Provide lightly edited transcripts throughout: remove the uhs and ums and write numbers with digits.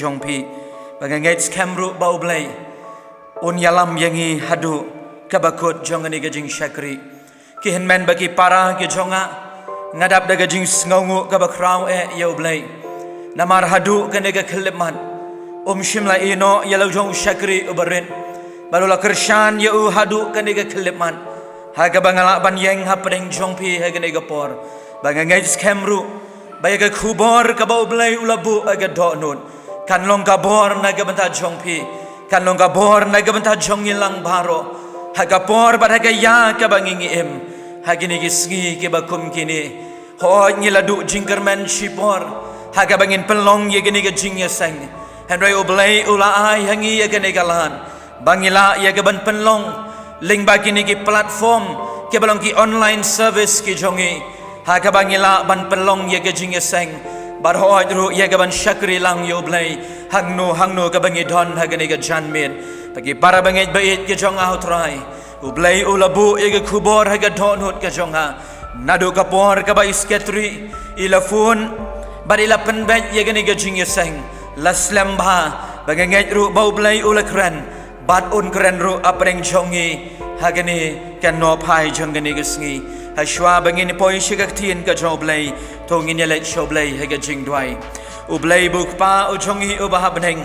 Jongpi bagangai skamru bau blai un yalam yangi hadu kabakut jongani gajing syakri kihenmen bagi para ke jonga ngadap da gajing sngongu kabakrau yau blai namar hadu kanega keleman shimla ino yalau jong syakri ubarin balula kershan yau hadu kanega keleman haga bangala ban yang hapadeng jongpi haga nega por bagangai skamru bayaga kubor kabau blai ulabu aga donun kan long kabor naga benta jongpi kan long kabor naga benta jongilang baro haga por bar haga ya ka bangingi em hagini gisngi ke bakum kini ho ngiladu jingkerman shipor haga bangin pelong ye gini ga jingya sang henry oblay ula ai hangi ye gani galan bangila ye ga ban pelong ling bagini ki platform ke balong ki online service ki jongi haga bangila ban pelong ye ga jingya sang barhoy ru ye gaban syakri lang yo blai hangno ka bangi don hagani ga janmin bagi para bangi bait ke jong au trai u blai ulabu ye ga kubor haga don hut ke jonga nadu kapor ka ba isketri ilafun barila penbet ye gani ga jing yeseng laslamba bagi ngai ru bau blai ulakran bat un kren ru apreng jongi hagani kan no pai jongani ga sngi hashwa bangin poi shigak tien ka joblay tongin yalet shoblay haga jing dwai ublay bukpa ujongi ubahabneng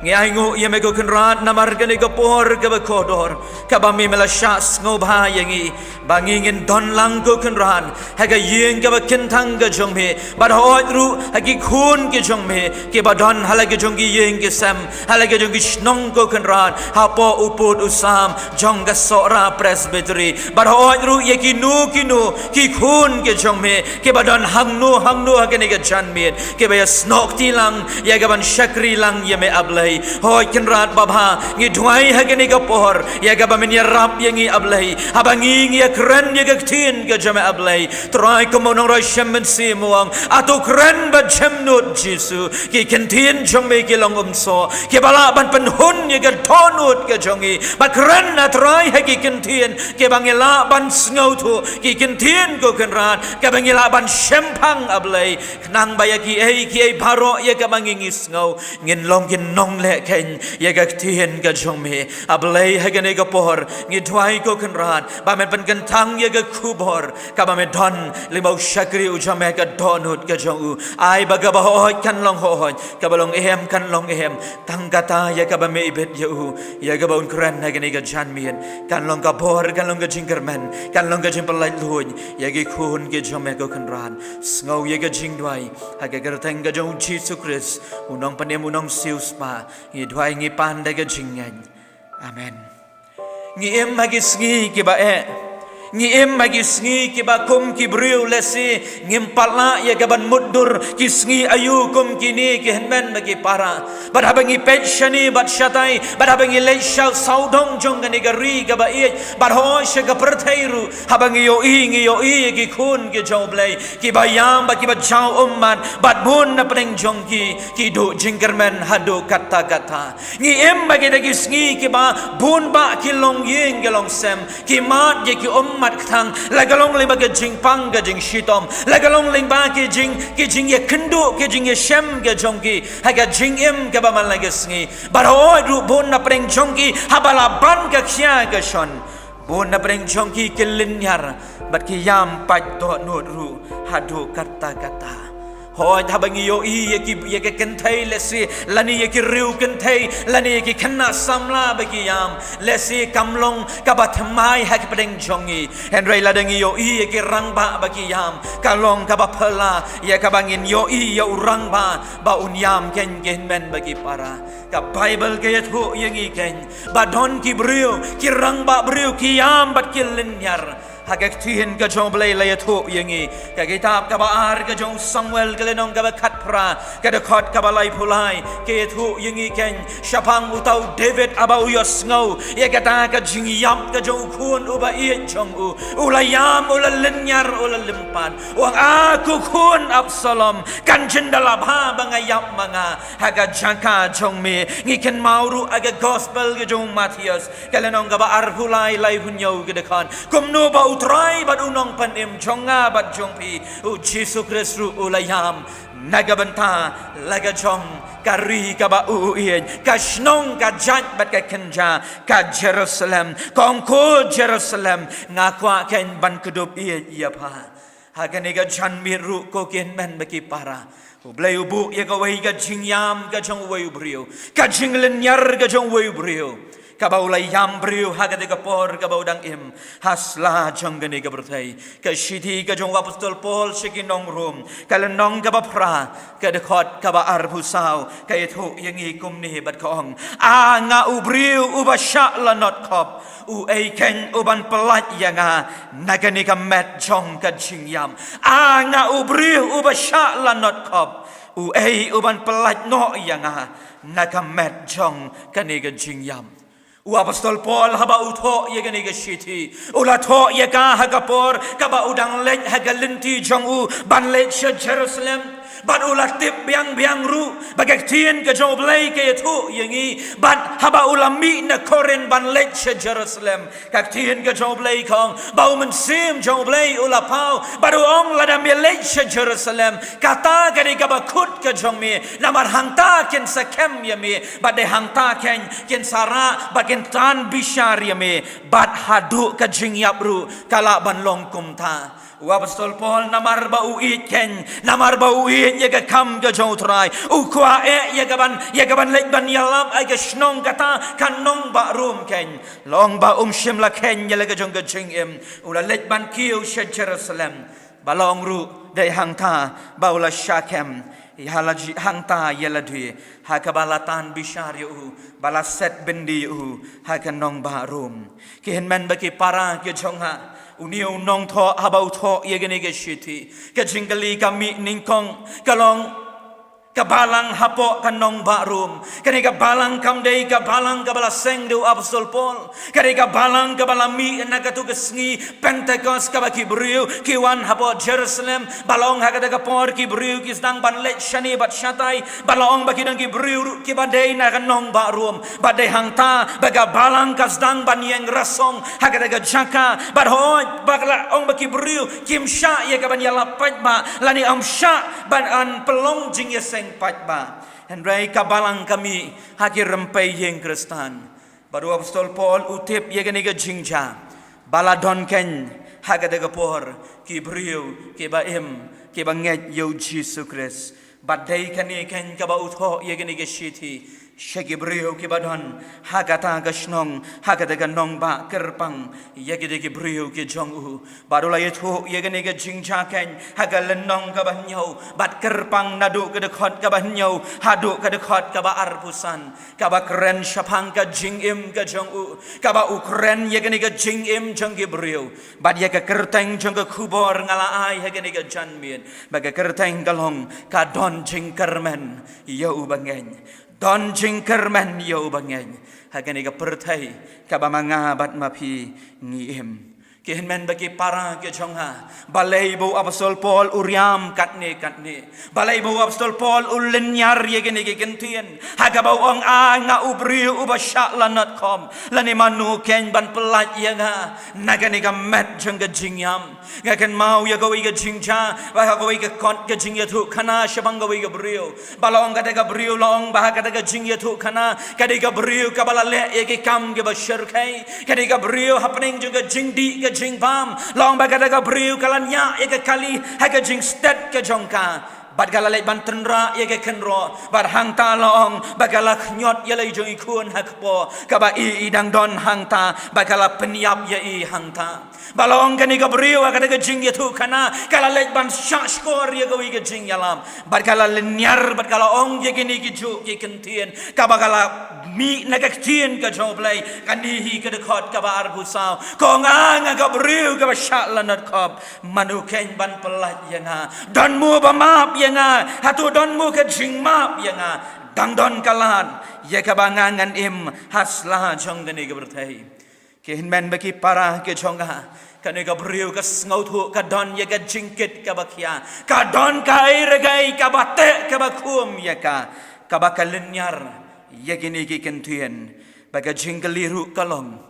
ngai ngu yemego kenrat namar gani gapor gabakodor kabami melashas ngobha yangi bangingin don lang go kenran haga yeng gabakentang ga jongme barhoy ru hagi khun ke jongme ke badon halage jongi yeng ke sam halage jongi snong go kenran hapo uput usam jongga sora presbytery barhoy ru yeki nu kinu ki khun ke jongme ke badon hangnu hagani ga janmet ke baya snok tilang ya gaban syakri lang yeme ablay hoy kenrat babha ngi dhuai hagani ga pohor ya gabamin ya rap yangi ablay habangi ngi keren ya gaktin ga jama ablay try komonong ro shemen si muang atu keren ba jemnut jisu ki kentin jongme ki long umso ki bala ban penhun ya ga tonut ga jongi ba keren na try hagi kentin ki bangila ban snau tu ki kentin go kenrat ka bangila ban shempang ablay nang bayaki ki baro ya ga bangingi snau ngin long kin nong le ken ya gaktin ga jongme ablay hagani ga pohor ngi dhuai go kenrat ba men pen tang ye ga kubor kaba me don limau syakri ujame ga donut ga jongu ai baga bahoy kan long hoy kaba long ehem kan long ehem tangkata ye kaba me ibet yu ye ga baun kren na gani ga janmien kan long ga bor kan long ga jingkermen kan long ga jimpelai luin ye gi khun ge jome go kenran ngau ye ga jingdwai ha ga gar tang ga jong Jesus Christ unong panem unong sius pa ngi dwai ngi pan da ga jingyan amen ngi em hagi sngi ki ba ngi em magi sngi ki ba kum ki briu lesi ngimpalna ya gaban muddur ki sngi ayu kum kini ki henmen bagi para bad habangi pensioni bad shatai bad habangi leisha saudong jong gani gari ga ba i bad ho shega perthairu habangi yo i ki khun ki joblay ki bayam ba ki ba chau umman bad bun na pring jong ki do jingkermen hadu kata ngi em bagi dagi sngi ki ba bun ba ki long yeng gelong sem ki mat ye ki mat thang lagalong ling ba ke jing pang ga jing shitom lagalong ling ba ke jing ye kendu ke jing ye shem ga jongki haga jing em ga ba man la sngi barhoy ru bon na preng jongki habala ban ga khya ga shon bon na preng jongki ke linyar bat ki yam pat to nut ru hadu kata hoy habangi yo i ye ke kenthai lesi lani ye ki riu kenthai lani ye ki khanna samla bagi yam lesi kamlong kabathmai hak pedeng jongi henry ladangi yo i ye ki rangba bagi yam kalong kabaphala ye kabangin yo i yo rangba ba unyam ken men bagi para ka bible ke thu yengi ken badon ki briu ki rangba briu ki yam bat ki linyar hagak tihin ka jong blay la yatho yangi ka kitab ka baar ka jong Samuel galenong ka khat pra ka dekot ka balai pulai ke yatho yangi ken syapang utau David abau yos ngau ya kata ka jing yam ka jong khun uba i jong ulayam ulalinyar ulalimpan wang aku khun Absalom kan jendala bha bangayap manga haga jangka jong me ngiken mauru aga gospel ka jong Matthias galenong ka baar pulai lai hunyo ka dekan kumno ba utrai bad unong panim jonga bad jongpi u Jesus Christ ru ulayam naga benta laga jong kari ka ba uien ka snong ka jat bat ka kenja ka Jerusalem kongko Jerusalem ngakwa ken ban kedup ia pa hagani ga jan miru ko ken men bagi para ublay ubu ya ka wai ga jingyam ga jong wai ubrio ka jinglen nyar ga jong wai ubrio kabau lai yam brio hagade ka por kabau dang im hasla jong gani ka bertai ka shiti ka jong apostol Paul shikinong rum kalenong ka bapra ka dekot ka ba arbusau ka itu yang ikum ni bat kaong nga ubrio ubasha la not kop u ken uban pelat yanga nagani ka met jong ka jingyam nga ubrio ubasha la not kop u uban pelat no yanga nagamet jong kani ka jingyam Apostol Paul haba utho ye gani ga shiti ula tho ye ka hagapor kaba udang lej hagalenti jong u ban lej Jerusalem ban ula tip biang ru bagak tien ke joblay ke tu yengi ban haba ulami na koren ban lej Jerusalem kak tien ke joblay kong bau mensim joblay ula pau baru ong lada mi lej Jerusalem kata gani kaba kut ke jong mi namar hangta ken sakem ye mi bade hangta ken sara bagen tan bishar ye mi bat hadu ke jingyap ru kala ban long kumta Apostol Paul namar bau ken namar bau ye ga kam ga jotrai ukwa ye ga ban lek ban yalam ai ga snong kata kanong ba rum ken long ba shim la ken ye ga jong ga jingim ula lek ban kiu Jerusalem balong ru dai hangta baula shakem halaji hangta yeladui hakabalatan bishar yu balaset bendi yu hakanong ba rum kihen men bagi para ke jongha uniu nong tho habau tho ye gene ge shiti ke jinggali kami ningkong kalong kabalang hapo kanong barum kani kabalang kamdei kabalang kabala seng do Apostol Paul kani kabalang kabala mi nagatu kesngi Pentecost kabaki beriu kiwan hapo Jerusalem balong hagada kapor ki beriu ki sedang ban let shani bat shatai balong baki dang ki beriu ki badai na kanong barum badai hangta baga balang ka sedang ban yang rasong hagada jaka badhoi bagla ong baki beriu kim sha ye kaban yala patba lani am sha ban an pelong jing ye pat ba Henry kabalang kami haki rempai yang Kristan baru Apostol Paul utip ye gani ga jingja baladon ken haga daga por ki brio ki ba ki banget yo Jesus Christ badai kani ken ka ba utho ye gani ga shiti Shagi brio ki badon hagata gashnong hagata ganong ba kerpang yagi degi brio ki jongu baru la yetu yagani ga jingja ken hagalenong ka banyo bat kerpang nadu ka dekot ka banyo hadu ka dekot ka ba arpusan ka ba keren syapang ka jingim ka jongu ka ba ukren yagani ga jingim jongi brio bad ya ka kerteng jong ka kubor ngala ai hagani ga janmien baga kerteng galong ka don jingkermen yo bangen Don jingkermen yo bangen hagani ga pertai ka ba mga bat mapi ngiem kihenmen bagi para ke jongha balai bo Apostol Paul uriam katne balai bo Apostol Paul ulenyar ye gene ge gentien haga bau ong nga ubri ubasha lanat kom lani manu ken ban pelat ye nga nagani ga met jong ga jingyam ga ken mau ye go ga jingja ba ga go ga kon ga jingya thu khana shabang ga ga brio balong ga ga brio long ba ga ga jingya thu khana ga ga brio ka bala le ye ge kam ge ba shir kai ga ga brio happening jong ga jingdi ga jing bam long bagada ga brio kalanya ye ga kali ha ga jing stet ga jongka bad gala le ban tenra ye ga kenro bar hang ta long bagala khnyot ye le jong ikun hakpo ka ba i dang don hang ta bagala penyap ye i hang ta balong ga ni ga brio ga ga jing ye tu kana kala le ban sha skor ye ga jing yalam bar gala lenyar bar gala ong ye ni gi ju ye kentien ka bagala mi nagaktien ka joblay kanihi ka dekot ka ba arbusau ko nga ka brio ka ba shatlanat kop manuken ban pelat yanga dan mu ba map yanga hatu don mu ka jing map yanga dang don kalan ye ka bangangan im hasla jong gani ka bertai ke hinmen baki para ke jonga kani ka brio ka ngau thu ka don ye ka jingkit ka bakya ka don ka irgai ka bate ka bakum ye ka bakalenyar Yagini ki kentuen baga jingaliru kalong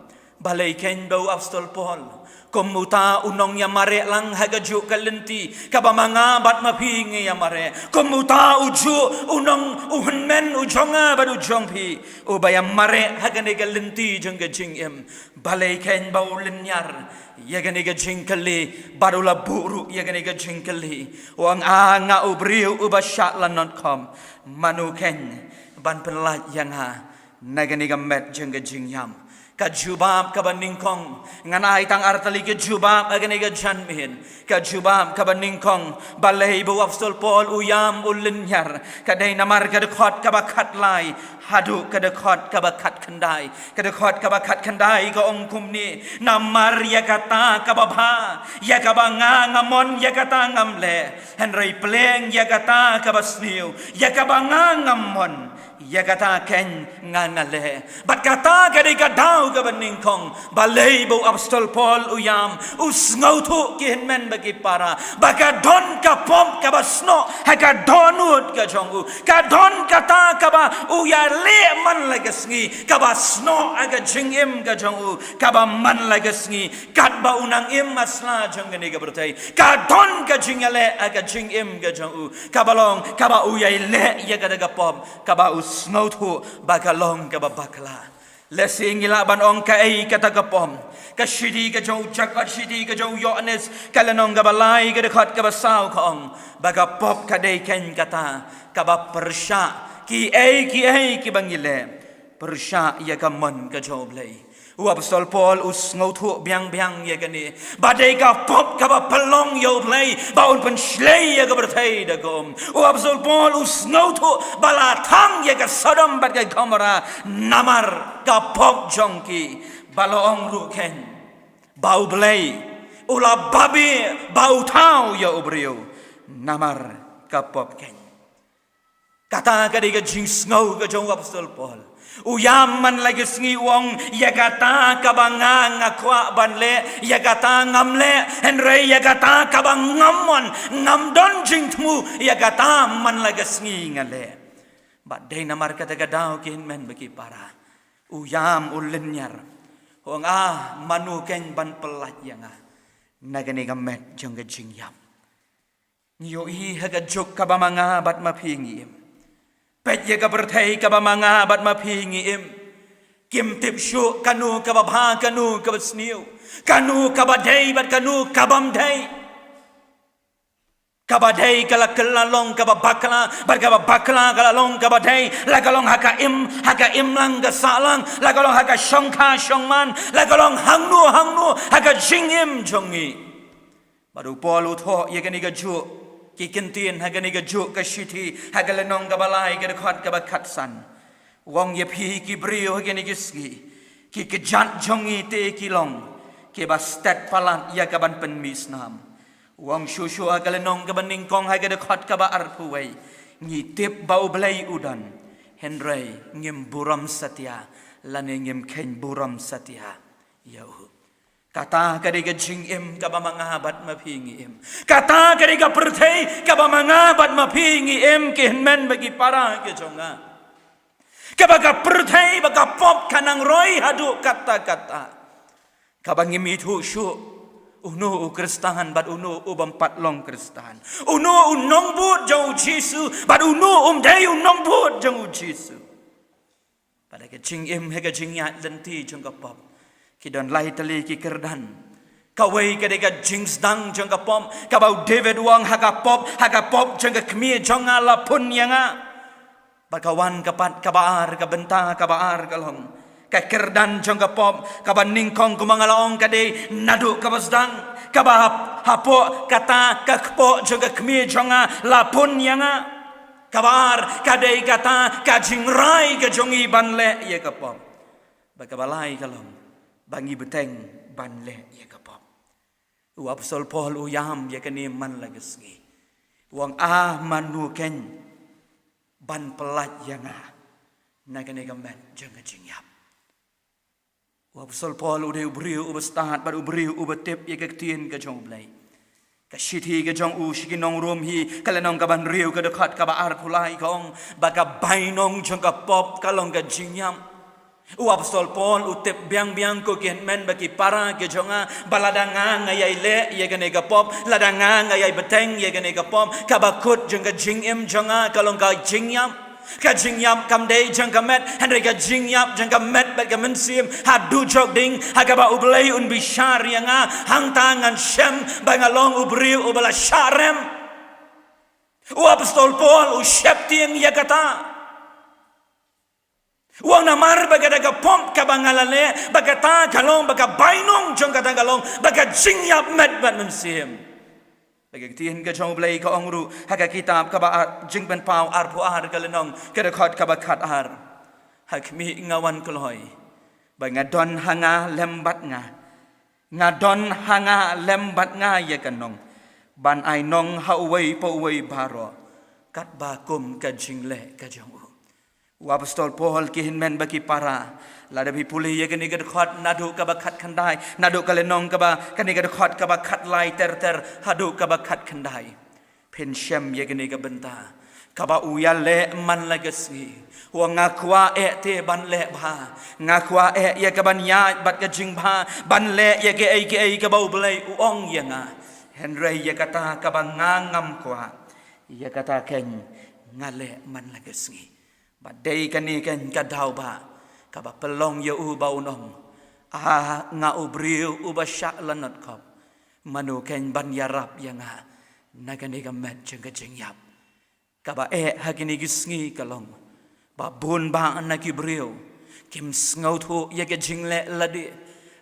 balai ken bau apostol Paul komuta unong yamare lang hagaju kalenti kabamanga bat mapingi yamare komuta uju unong uhunmen ujonga badu jongpi ubayam mare hagane kalenti jongga jingem balai ken bau lenyar yagane ga jingkali barula buru yagane ga jingkali wang anga ubriu ubashat lanotkom manu ken ban penlat yang ha nagane ga met jongga jingyam kajubab kabaningkong nganai tang artali kajubab agane ga janmin kajubab kabaningkong balai bu apostol Paul uyam ulinyar kadai namar kadekot kabakat lai hadu kadekot kabakat kendai kadekot kabakat kendai ka ongkum ni namar yakata kababha yakabanga ngamon yakata ngamle henry pleng yakata kabasniu yakabanga ngamon yakata ken ngangale bat kata kadai kadau kabaningkong balai bu apostol Paul uyam usngau tu kihenmen bagi para baka don kapom kabasno haka donut ka jongu ka don kata kaba uya le man lagasngi kabasno aga jingim ka jongu kaba man lagasngi kat ba unang im masla jongani ka bertai ka don ka jingale aga jingim ka jongu kabalong kaba uya le ya ka daga pom kaba usngau tu baka long kaba bakla lesing ilaban ong kai kata kapom kashidi ka jau jakat shidi ka jau yones kalanong gabalai ka dekat ka basau kong baga pop ka dei ken kata ka ba persya ki ki bangile persya ya ka mon ka jau blai apostol Paul usngau tu biang ya gani badai ka pop ka ba pelong yo blai baun pen shlei ya ka bertai da gom apostol Paul usngau tu balatang ya ka Sodom bat ka Gomora namar ka pop jongki balong ruken bau blai ula babi bau tau ya ubrio namar ka pop ken kata ka diga jingsngau ka jong apostol Paul uyaman lagi sengi wong yakata kabanga ngakwa banle yakata ngamle henry yakata kabang ngamon ngamdon jingtmu yakata man lagi sengi ngale badai namar kata gadau kin men bagi para uyam ulinyar wong manu ken ban pelat yang nagani gamet jongga jingyam nyo hi haga jok kabamanga bat mapingi pet ya ka berthai ka bamanga bat mapingi im kim tip shu kanu ka babha kanu ka basniu kanu ka badai bat kanu ka bamdai ka badai kala kelalong ka babakla bat ka babakla kalalong ka badai la kalong haka im lang ka salang la kalong haka shongka shongman la kalong hangnu haka jingim jongi baru polu tho ye kani ka ju ki kentin hagani ga juk ka shiti hagalenong ka balai ka dekat ka bakatsan wong ye phi ki brio hagani gisgi ki kejat jongi te kilong ke bastet palan ya ka ban pen misnam wong shushu hagalenong ka baning kong haga dekat ka ba arpuwai ngi tip bau blai udan henry ngim buram satya lane ngim ken buram satya yau kata kadiga jingim kaba mangabat mapingi im kata kadiga perthai kaba mangabat mapingi im kihenmen bagi para ke jonga kabaga perthai baga pop kanang roi hadu kata kaba ngimi thu shu uno kristahan bat uno ubam patlong kristahan uno unong but jau jisu bat uno dai unong but jau jisu pada ke jingim hega jingyat lenti jonga pop kidon lai tali ki kerdan kawai kadega jings dang jangka pom kabau David wang haka pop jangka kmi jonga la pun yanga bakawan kapat kabar kabenta kabar kalong ka kerdan jangka pop kaban ningkong kumangalaong kade nadu kabasdang kabah hapo kata kakpo jangka kmi jonga la pun yanga kabar kadai kata kajingrai ka jongi banle ye kapom bakabalai kalong bangi beteng banle ya kapop apostol Paul uyam ya kani man lagesgi wang manu ken ban pelat yang nagane gamet jang jingyap apostol Paul udah ubriu ubastat bar ubriu ubatip ya kektien ka jong blai ka shithi ka jong shikinong rom hi kalanong ka ban riu ka dekat ka baar kulai kong baka bainong jang kapop kalong ka jingyam U apostol Paul utip biang-biang ko kihen men bagi para ke jonga baladanga ngayai le ye gane gapop ladanga ngayai beteng ye gane gapop kabakut jeng ka jingim jonga kalong ka jingyam ka jingyam kamdei jeng ka met henry ka jingyam jeng ka met bet ka mensim hadu jok ding hagaba ublei un bishar yanga hang tangan shem bangalong ubriu ubala sharem u apostol Paul u shepti yang yakata Wang namar baga daga pomp kabangalale baga ta kalong baga bainong jong kata kalong baga jingyap met bat mensim baga tihin ka jong blai ka ongru haga kitab ka ba jing ben pau ar pu ar kalenong kada khot ka ba khat ar hak mi ngawan koloi baga don hanga lembat nga don hanga lembat nga ya kanong ban ai nong hauwei po wei baro kat ba kum ka jingle ka jong Apostol Paul kihin men bagi para lada bi puli ye kini gedkhot nadu ka bakhat khandai nadu kalenong ka ba kini gedkhot ka bakhat lai ter hadu ka bakhat khandai pen shem ye kini ka benta ka ba uya le man lagasi wa ngakwa te ban le bha ngakwa ye ka ban ya bat ka jing bha ban le ye ke ai ka ba ulai uong ye nga henry ye kata ka ba ngam kwa ye kata ken ngale man lagasi badai kani kan kadau ba kaba pelong ya u baunong nga ubriu ubasyak lanat kop manu kan ban yarap yang nagani gamet jeng jengyap kaba hagini gisngi kalong babun ba anaki briu kim sngaut ho ya ke jingle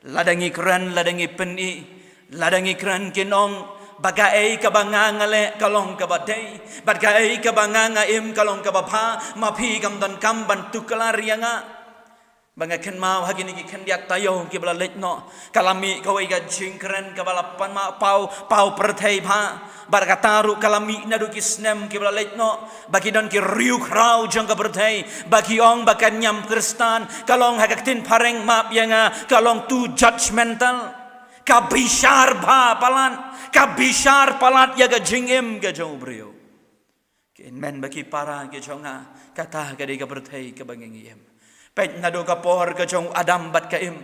ladangi kran ladangi peni ladangi kran kinong bagai kabangangale kalong kabadai bagai kabanganga im kalong kabapha mapi kam don kam bantu kelarianga bangaken mau hagini ki kendiak tayo ki bala letno kalami kawai ga jingkren kabalapan ma pau perthai pha barakataru kalami nadu ki snem ki bala letno bagi don ki riu krau jang ka perthai bagi ong bakan nyam kristan kalong hagaktin pareng map yanga kalong tu judgmental kabishar bha palan kabishar palat ya ga jingim ga jong brio ken men baki para ga jonga kata ga de ga berthai ka bangengiem pet nado ka por ga jong adam bat ka im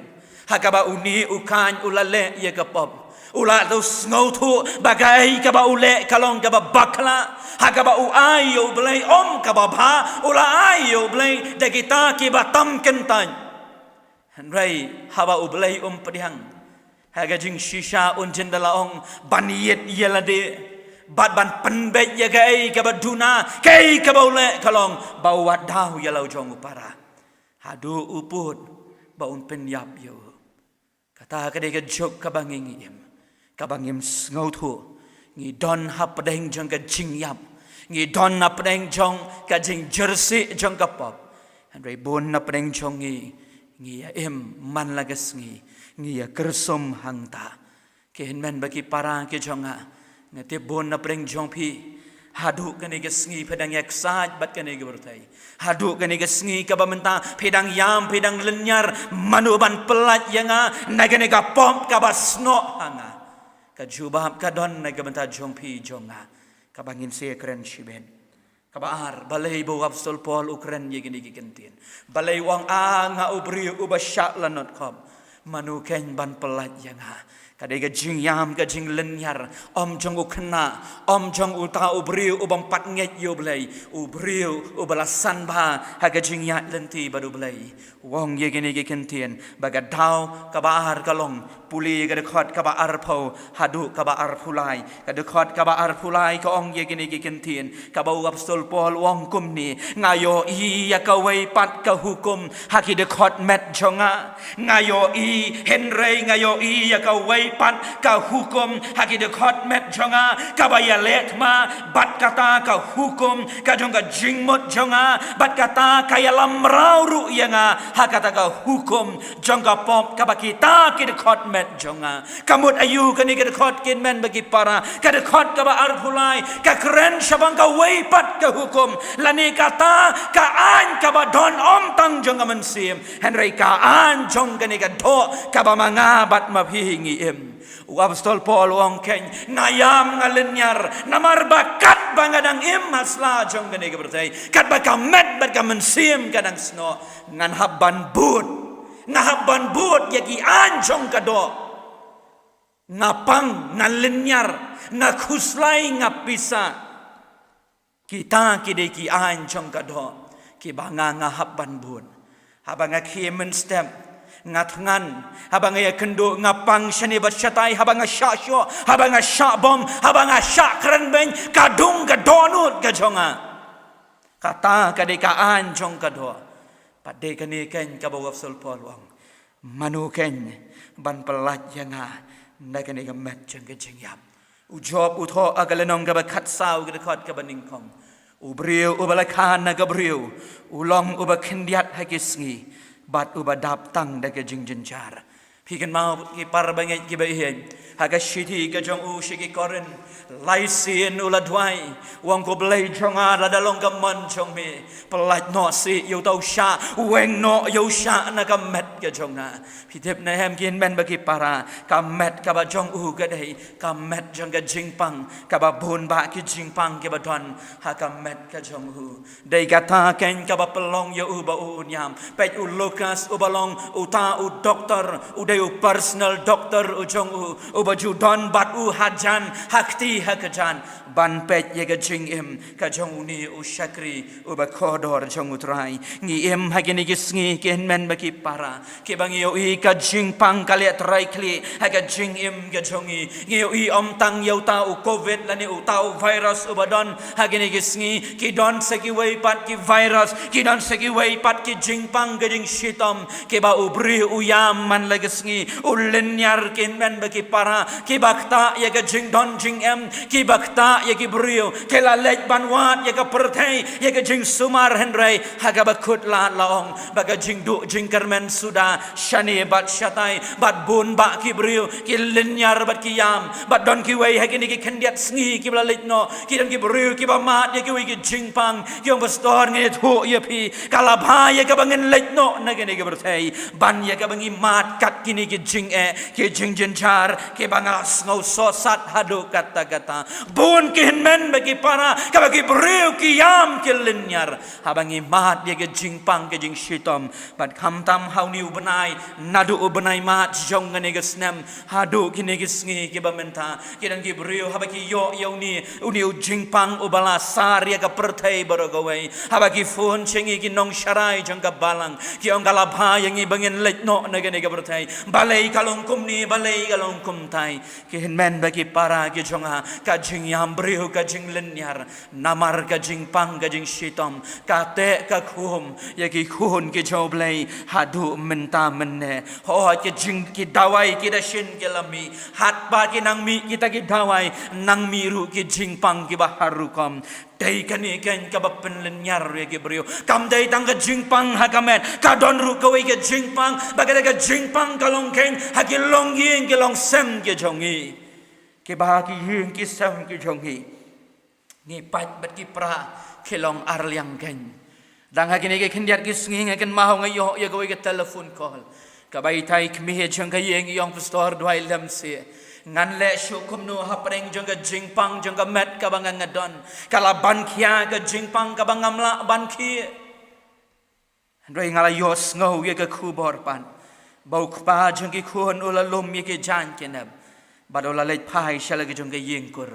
hakaba uni ukan ulale ya ga pop ula do sngotu bagai ka ba ule kalong ka ba bakla hakaba u ayo blai om ka ba bha ula ayo blai de kita ki ba tam kentan henry haba u blai pediang haga jing shisha un jendela ong baniyet yelade bat ban penbet ya gai ka baduna kai ka baule kalong bawat dau ya lau jong para hadu uput baun penyap yo kata ka de ka jok ka bangim sngotu ngi don hap deng jong ka jing yap ngi don na pdeng jong ka jing jersey jong ka pop andre bon na pdeng jong ngi ya em man lagas ngia kersom hangta kehen men bagi para ke jonga ngate bon na preng jong pi hadu kane ke sngi pedang yak saj bat kane ke bertai hadu kane ke sngi ka bamenta pedang yam pedang lenyar manuban pelat yanga nagane ka pom ka basno hanga ka jubab ka don na benta jong pi jonga ka bangin se kren shiben kabar balai bo apostol Paul ukren ye gini gikentin balai wang nga ubri ubasyak lanot kom manu ken ban pelat yang kadega jing yam ka jing lenyar om jong ukna om jong uta ubriu ubam pat nget yo blai ubriu ubalasan ba haga jing ya lenti badu blai wong ye gene ge kentien baga dau ka bar kalong puli ga dekhot ka ba arpo hadu ka ba arpulai ka dekhot ka ba arpulai ka ong ye gene ge kentien ka ba apostol Paul wong kum ni ngayo i ya ka wei pat ka hukum haki dekhot met jonga ngayo i henry ngayo i ya ka wei pan ka hukum haki dekhot met jonga ka ba ya let ma bat kata ka hukum ka jonga jingmot jonga bat kata ka ya lamrau ru yanga hakata ka hukum jonga pom ka ba kita ki dekhot met jonga kamut ayu ka ni ka dekhot kin men bagi para ka dekhot ka ba arpulai ka kren shabang ka wei pat ka hukum lani kata ka an ka ba don om tang jonga mensim henry ka an jong ka ni ka do ka ba manga bat ma phingi em im u apostol Paul wong ken ngayam ngalenyar namar bakat bangadang im masla jong gane ke bertai kat bakamet bat kamensim kadang sno ngan habban but yagi anjong kado ngapang ngalenyar ngakuslai ngapisa kita kideki anjong kado ki banga ngahabban but habanga kiemen step ngatngan habanga ya kendo ngapang shani bat syatai habanga syasyo habanga syabom habanga syakran ben kadung kadonut kajonga kata kadeka anjong kado pada kani ken kabaw apostol Paul wang manu ken ban pelat yanga nakani gamet jeng jengyap ujob utho agalenong gabakat saw gadekat kabaningkong Ubriu ubalakan na gabriu ulong ubakendiat hagisngi bat ubadap tang daga jingjenjar pikan mau ki parbangai ki bahian haga shiti ga jong u shiki koren laisin uladwai wong ko blai jonga la dalong gamon jong me pelat no si yu tau sha weng no yu sha na kamet ga jonga pitep na hem kin men bagi para kamet ka ba jong u ga dei kamet jong ga jingpang ka ba bun ba ki jingpang ke ba don ha kamet ka jong u dei kata ken ka ba pelong yu u ba u nyam pet u Lukas u balong u ta u doktor u dei u personal doctor u jong u baju don bat u hajan hakti hakajan ban pet ye ga jing im ka jong ni u shakri u ba kodor jong utrai ngi im hagini gisngi ken men baki para ke bangi yo i ka jing pang kali trai kli ha ga jing im ga jongi ngi yo i om tang yo ta u covid lani u ta u virus u badon hagini gisngi ki don seki wei pat ki virus ki don seki wei pat ki jing pang ga jing shitom ke ba u bri u yam man la gisngi u lenyar ken men baki para ki bakta ye ga jing don jing em ki bakta ye ki brio ke la lek banwat ye ka perthai ye ka jing sumar henrai haga bakut la laong baga jing du jing kermen suda shani bat shatai bat bun ba ki brio ki lenyar bat ki yam bat don ki wei hagini ki kendiat sngi ki bla lek no ki don ki brio ki ba mat ye ki wei ki jing pang ki ong pastor nge thu ye pi kala bha ye ka bangen lek no na gini ki berthai ban ye ka bangi mat kat kini ki jing ki jing jenjar ki banga ngau so sat hadu kata-kata bun ki men bagi para ka bagi brio ki yam ki lenyar habangi mat ye ke jing pang ke jing shitom bat kham tam hau ni ubenai nadu ubenai mat jong ngane ke snem hadu kini ke sngi ki bamenta ki dan ki brio habaki yo ni uni u jing pang ubala sar ye ka perthai barogawai habaki fun chengi ki nong sharai jong ka balang ki ong kala bha yang i bangin lek no na gane ka perthai balai kalong kum ni balai kalong kum tai ki men bagi para ki jonga ka jing yam brio ka jing lenyar namar ka jing pang ka jing shitom ka te ka khum ye ki khun ki joblei hadu menta menne ho ki jing ki dawai ki da shin ki lami hat ba ki nang mi kita ki dawai nang mi ru ki jing pang ki baharu kom dei kani ken ka bapen lenyar ye ki brio kam dei tang ka jing pang hakamet ka don ru ka wei ki jing pang bagada ka jing pang ka long ken ha ki long yin ki long sem ki jongi ki ba ki yin ki sem ki jongi ni pat bat ki pra kelong arliang ken dang ha kini ke kendiat ki sngi ngaken maho ngayo ye ko ke telephone call ka bai tai kmi he jong ka yeng yong pastor dwai lam se ngan le shukum no hapreng jong ka jingpang jong ka met ka bang ngadon kala ban khia ka jingpang ka bang amla ban khi roi ngala yos ngau ye ka khu bor pan bau kpa jong ki khun ula lum ye ke jan kenab badola le phai shala ke jong ka yeng kur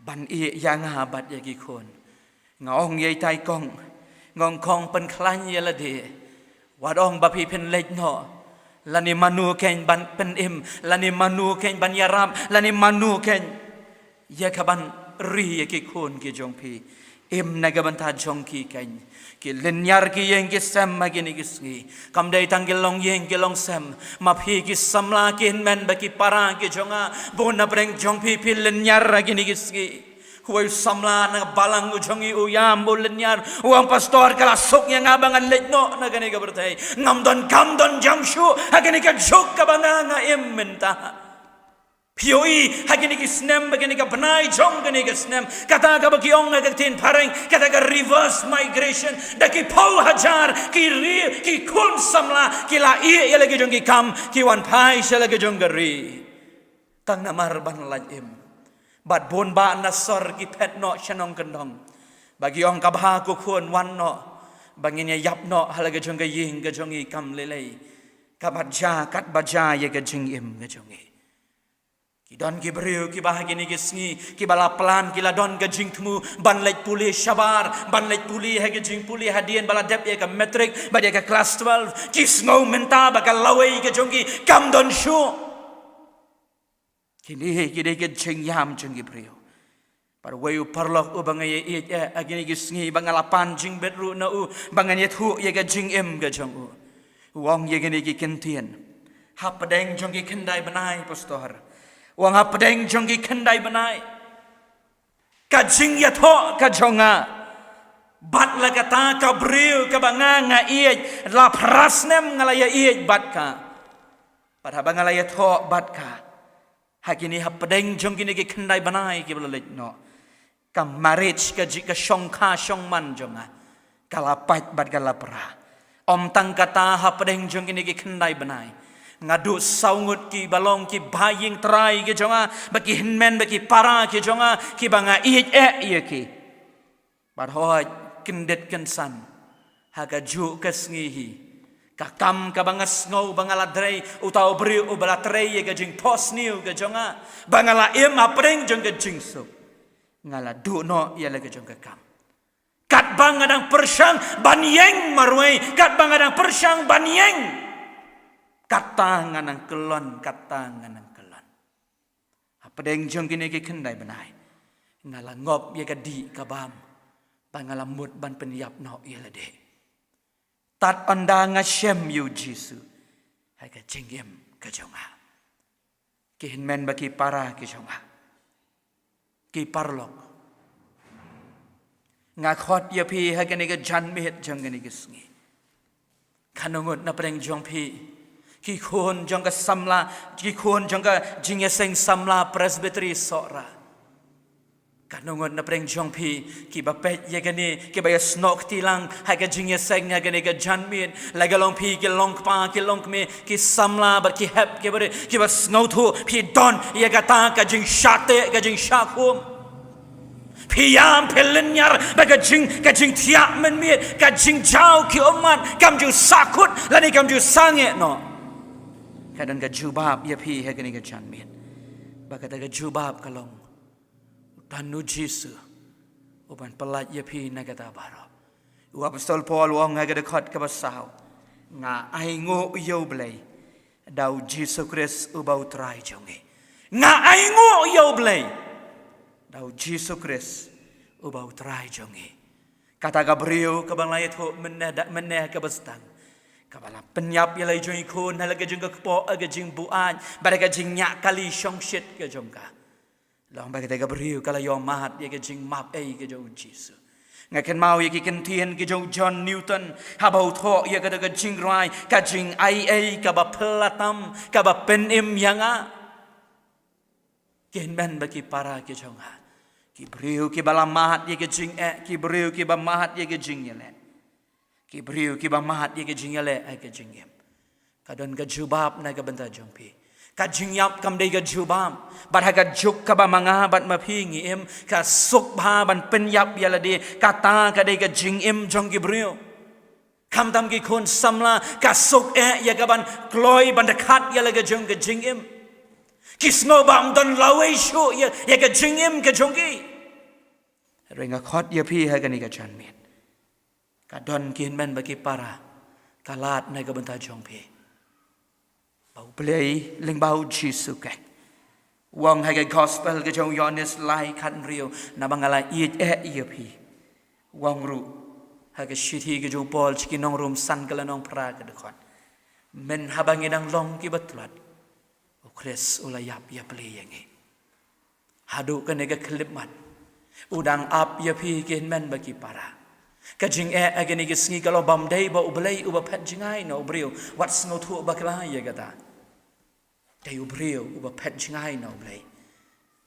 ban i yang ha bat ye ki khun ngong ye tai kong ngong kong pen khlan ye la de wadong ba pi pen lek no lani manu ken ban pen im lani manu ken ban yaram lani manu ken ye ka ban ri ye ki khun ki jong pi im na ga ban ta jong ki ken ki lenyar ki yeng ki sam ma ki ni ki sngi kam dei tang ki long yeng ki long sam ma phi ki samla ki men ba ki para ki jonga bon na breng jong pi pi lenyar ki ni ki sngi huwai samla na balang ujongi uyam bulenyar uang pastor kala sok yang abangan letno na gani ka bertai ngamdon kamdon jamshu hagani ka jok ka banganga immenta pioi hagani ki snem bagani ka banai jong gani ka snem kata ka bagiong na tin pareng kata ka reverse migration daki pau hajar ki kun samla ki la i lagi jong ki kam ki wan pai shala ki jong gari tang namar ban laim bat bon ba nasor ki pet no shanong kendong bagi ong kabha ku khun wan no bangin ya yap no halaga jong ga ying ga jong i kam lelei kabaja kat baja ye ga jing im ga jong i ki don ki breu ki bahagi ni ki sngi ki bala plan ki la don ga jing thmu ban lek puli shabar ban lek puli ha ga jing puli hadien bala dep ye ga metric ba ye ga class 12 ki sngo menta ba ga lawei ga jong i kam don shu kini kide ke jengyam jengi brio par wayu parlok u bangai e agini gisngi bangalapan jing bedru na u bangani thu ye ga jing em ga jong u wong ye gini ki kentien hapadeng jongi kendai benai pastor wong hapadeng jongi kendai benai ka jing ya tho ka jonga bat la kata ka brio ka banganga ie la prasnem ngala ya ie bat ka pada bangala ya tho bat ka hakini hapadeng jong kini ke kendai banai ke bela no kam marriage ka jika shong kha shong man jonga kala pat bat kala pra om tang kata hapadeng jong kini ke kendai banai ngadu saungut ki balong ki baying trai ke jonga baki hinmen baki para ke jonga ki banga ye ki bar hoi kendet kensan haga ju kesngihi kakam ka bangas ngau bangala drei utau beri ubala trei ye gajing pos niu ga jonga bangala im apreng jong gajing so ngala du no ye la gajong kakam kat bangadang persang banyeng marwei kat bangadang persang banyeng kata nganang kelon apreng jong kini ke kendai benai ngala ngop ye gadi kabam bangala mut ban penyap no ye la de tat anda ngashem yu jisu hai ka jingem ka jonga ki hinmen baki para ki jonga ki parlok ngakhot ya pi hai ka ni ka jan mit jong ni ka sngi kanongot na preng jong pi ki khon jong ka samla ki khon jong ka jingya seng samla presbytery sora kanongot na preng jong pi ki bapet ye gani ki ba snok tilang ha ga jing ye seng ga gani ga janmin la ga long pi ki long pa ki long me ki samla ba ki hep ki ba snau thu pi don ye ga ta ga jing shate ga jing shakum pi yam pelenyar ba ga jing tia men mi ga jing jao ki oman kam ju sakut la ni kam ju sange no kadang ga jubab ye pi ha gani ga janmin ba ga ta ga jubab ka long Tanu Jisu uban pelat ye pi nagata baro u apostol Paul wong ngagada khot ka basau nga ai ngo yo blai dau Jisu Christ u bau trai jongi nga ai ngo yo blai dau Jisu Christ u bau trai jongi kata Gabriel ka bang layat ho meneh ka bastang ka bala penyap ye lai jong ikun halaga jong ka po aga jing buan baraga jing nyak kali shong shit ka jongka Long bagi tega beriu kalau yom mahat ye ke jing map ke jauh Jisu. Ngaken mau ye ke kentien ke jauh John Newton habau tho ye ke tega jing rai ka jing ai ka ba pelatam ka ba penim yanga. Ken ben bagi para ke jonga. Ki beriu ki bala mahat ye ke jing ki beriu ki ba mahat ye ke jing yele. Ki beriu ki ba mahat ye ke jing yele ke jing yem. Kadon ka jubab na ka benta jongpi. Ka jingyap kam dei ga jubam bat ha ga juk ka ba manga bat ma phi ngi em ka suk bha ban penyap ya la de ka ta ka dei ga jing em jong gi brio kam tam gi khon samla ka suk ya ga ban kloi ban da khat ya la ga jing em ki sno bam don lawe shu ya ga jing em ka jong gi renga khot ya phi ha ga ni ga chan met ka don kin men ba ki para kalat na ga ban ta jong phi bau play ling bau Jisu ke wong hai cái gospel cái jong Yohanes lai khan rio na bangala ye pi wong ru hai cái shithi cái jong Paul chi nong rum san kala nong pra ka dekon men habangi dang long ki batlat o Chris ulayap ya play yangi hadu ka ne ga klip mat udang up ya pi ken men baki para kajing agani ke sngi kalau bam dei ba ublai uba pet jingai no brio what's no thu bakla ya gata dei ubrio uba pet jingai no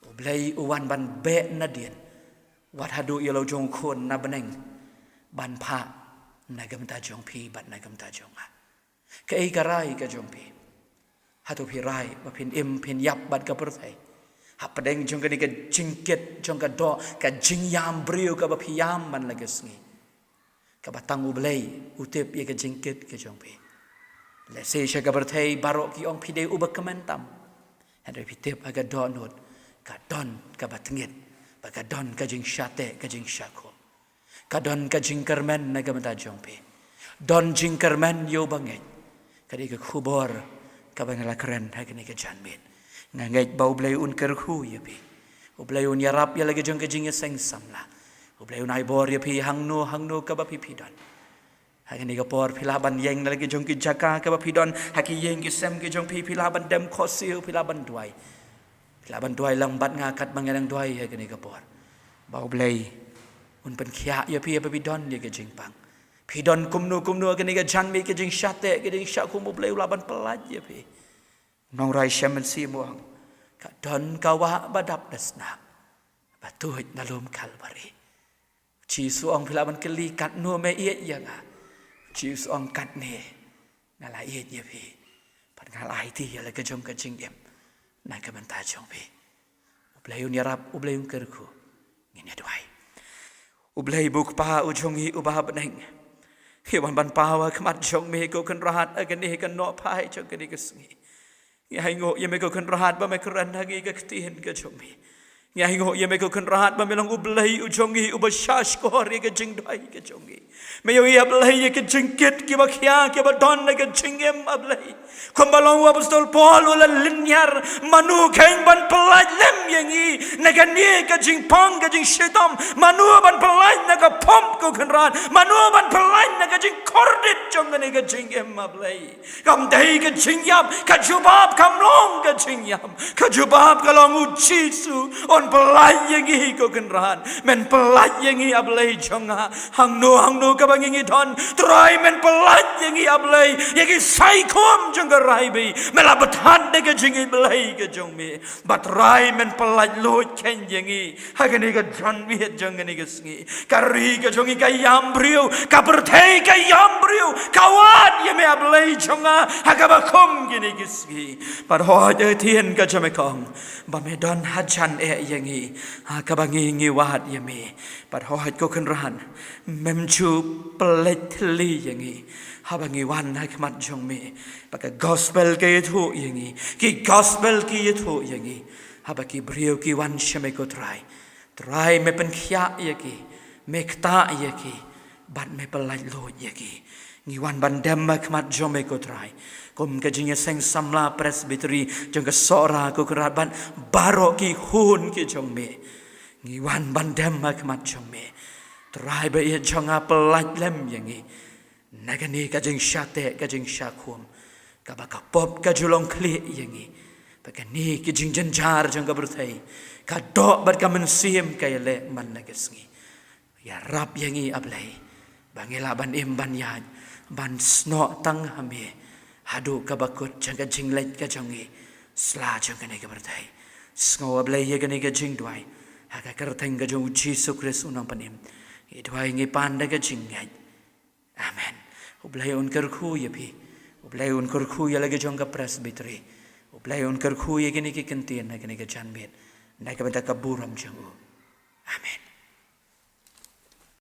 ublai uwan ban be na dien wat hadu yelo jong khon na beneng ban pha na gam ta jong pi bat na gam ta jong a kai karai ka jong pi hatu pirai bapin pin yap bat ka pertai hapadeng jong ka ni ka jingket jong ka do ka jingyam brio ka bapiyam man lagasngi ka batang ublay utip ye ka jingket ka jong pi le se sha ka pertai barok ki ong pide ubak kementam hadu pitip aga donut ka don ka batngit ka don ka jing syate ka jing syako ka don ka jing kermen na ka mata jong pi don jing kermen yo banget kadi ka khubor ka bangala keren ha kini ka janmit ngangai bau blai un kerhu ya pi ublai un yarap ya lagi jong ka jing seng samla ublai un ai bor ya pi hangno ka ba pi pidon ha kini ka por pilaban yeng lagi jong ki jaka ka ba pidon ha ki yeng ki sem ki jong pi pilaban dem khosil pilaban duai lang bat ngakat mangalang duai ha kini ka por bau blai un pen khia ya pi ba pidon ya ka jing pang pidon kumnu kini ka janmi ka jing syate ka jing syak kumu blai laban pelaj ya pi nong rai shaman si muang ka don kawa badap dasna batuit nalum kalbari chi suang pilaban keli kat no me iet ya nga chi suang kat ne ngala iet ya pi pat ngalai ti ya la ka jong ka jing em na ka manta jong pi ublai un yarap ublai un kerku ngin ya duai ublai buk pa ujongi ubah beneng Hewan ban pawa kemat jong me ko kan rahat agan ni kan no pai jong kan igasngi ngai ngo ye me ko kan rahat ba me kran hagi ka ktin ka jong me ngai ngo ye me ko kan rahat ba me long ublai ujongi ubashash ko ri ka jing dai ka jongi me yo ye ablai ye ka jingkit ki ba khia ki ba don ka jingem ablai kombalong apostol Paul wala linyar manu keng ban pelaj lem yangi naga ni ka jing pang ka jing shitam manu ban pelaj naga pom ko kan rat manu ban pelaj naga jing kordit jong ni ka jing em ablai kam dai ka jing yam ka jubab kam long ka jing yam ka jubab ka long uchi su on pelaj yangi ko kan rat men pelaj yangi ablai jonga hangno ka bangingi don try men pelaj yangi ablai yangi sai kom jong rai bi melabat had de jingi belai ke jong mi bat rai men pelaj lot ken jengi hagani ka jan mi het jong ni gesngi kari ke jongi ka yam brio ka perthei ka yam brio kawat ye me ablai jonga hagaba khom gini gesngi par ho de thien ka jame kong ba me don hajan e yengi ha ka bangi ngi wat ye me par ho ko kan ran mem chu pelet li yengi habangi wan hai kmat jong me paka gospel ke yethu yengi ki gospel ki yethu yengi habaki brio ki wan shame ko try me pen khya yeki me kta yeki bat me pelaj lo yeki ngi wan bandam kmat jong me ko try kom ka jinga seng samla presbytery jong ka sora ko keraban baro ki hun ki jong me ngi wan bandam kmat jong me try be ye jong a pelaj lem yengi nagani ka jing syate ka jing syakum ka baka pop ka julong kli yengi pakani ki jing janjar jang ka berthai ka dok bat ka mensim ka yele man nagasngi ya rap yengi ablai bangela ban im ban yaj ban sno tang hame hadu ka bakut jang ka jing let ka jangi sla jang ka ne ka berthai sngo ablai ye ka ne ka jing dwai ha ka kertheng ka jong Jesus Christ unang panim i dwai ngi panda ka jing yaj amen ublai un kerku ye pi ublai un kerku ye lagi jong ka presbytery ublai un kerku ye gini ki kentien na gini ka janbit na ka benta ka buram jangu amen